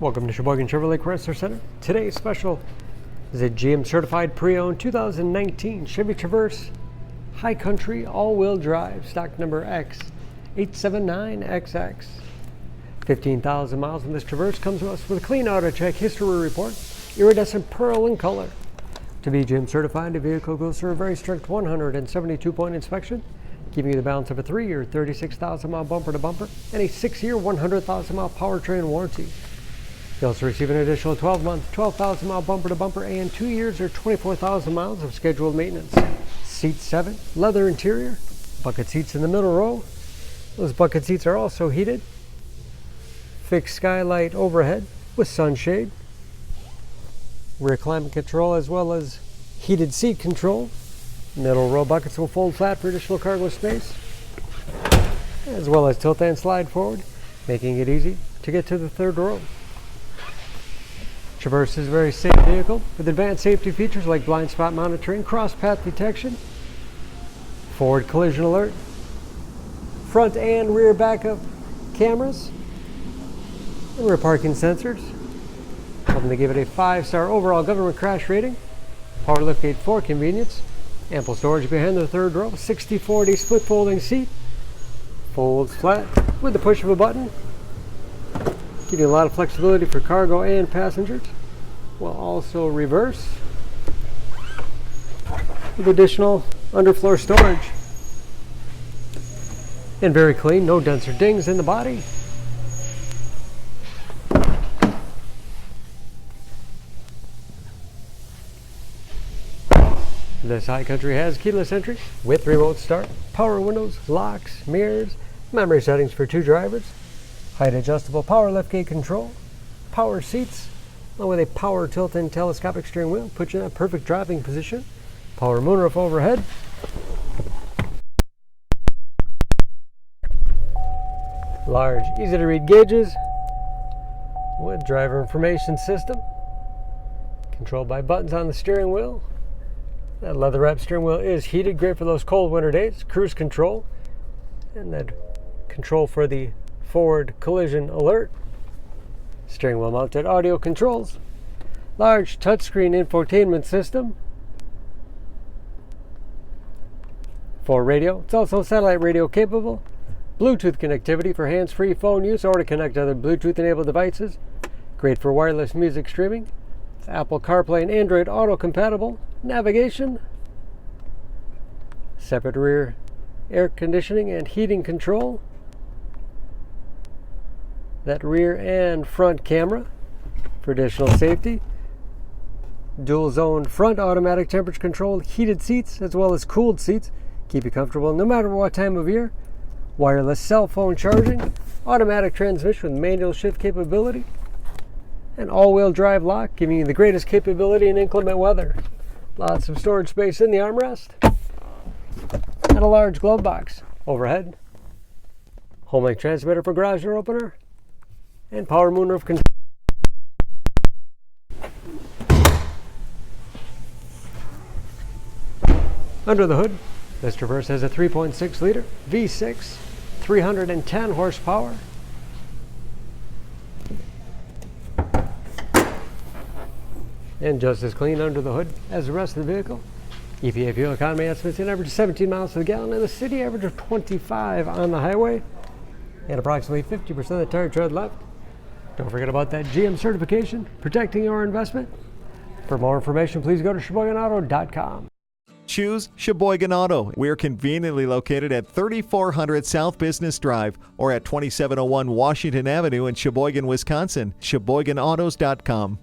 Welcome to Sheboygan Chevrolet Chrysler Center. Today's special is a GM certified pre-owned 2019 Chevy Traverse High Country all-wheel drive, stock number X879XX. 15,000 miles on this Traverse, comes to us with a clean auto check history report, iridescent pearl in color. To be GM certified, the vehicle goes through a very strict 172-point inspection, giving you the balance of a 3-year 36,000-mile bumper-to-bumper and a 6-year 100,000-mile powertrain warranty. You also receive an additional 12-month 12,000-mile bumper-to-bumper and 2 years or 24,000 miles of scheduled maintenance. Seat 7, leather interior, bucket seats in the middle row. Those bucket seats are also heated. Fixed skylight overhead with sunshade. Rear climate control as well as heated seat control. Middle row buckets will fold flat for additional cargo space, as well as tilt and slide forward, making it easy to get to the third row. Traverse is a very safe vehicle with advanced safety features like blind spot monitoring, cross path detection, forward collision alert, front and rear backup cameras, and rear parking sensors. Hoping to give it a 5-star overall government crash rating. Power liftgate for convenience. Ample storage behind the third row. 60/40 split folding seat. Folds flat with the push of a button. Give you a lot of flexibility for cargo and passengers. Will also reverse with additional underfloor storage. And very clean, no dents or dings in the body. This High Country has keyless entry with remote start, power windows, locks, mirrors, memory settings for 2 drivers, height adjustable power liftgate control, power seats, along with a power tilt and telescopic steering wheel, put you in that perfect driving position. Power moonroof overhead. Large, easy to read gauges with driver information system. Controlled by buttons on the steering wheel. That leather-wrapped steering wheel is heated, great for those cold winter days. Cruise control, and that control for the forward collision alert. Steering wheel mounted audio controls. Large touchscreen infotainment system. For radio, it's also satellite radio capable. Bluetooth connectivity for hands-free phone use or to connect other Bluetooth-enabled devices. Great for wireless music streaming. It's Apple CarPlay and Android Auto compatible. Navigation. Separate rear air conditioning and heating control. That rear and front camera for additional safety. Dual zone front automatic temperature control, heated seats as well as cooled seats. Keep you comfortable no matter what time of year. Wireless cell phone charging. Automatic transmission with manual shift capability. An all-wheel drive lock, giving you the greatest capability in inclement weather. Lots of storage space in the armrest. And a large glove box overhead. Home-link transmitter for garage door opener. And power moonroof control. Under the hood, this Traverse has a 3.6-liter V6, 310 horsepower. And just as clean under the hood as the rest of the vehicle. EPA fuel economy estimates an average of 17 miles to the gallon, and the city average of 25 on the highway, and approximately 50% of the tire tread left. Don't forget about that GM certification, protecting your investment. For more information, please go to SheboyganAuto.com. Choose Sheboygan Auto. We're conveniently located at 3400 South Business Drive or at 2701 Washington Avenue in Sheboygan, Wisconsin. SheboyganAutos.com.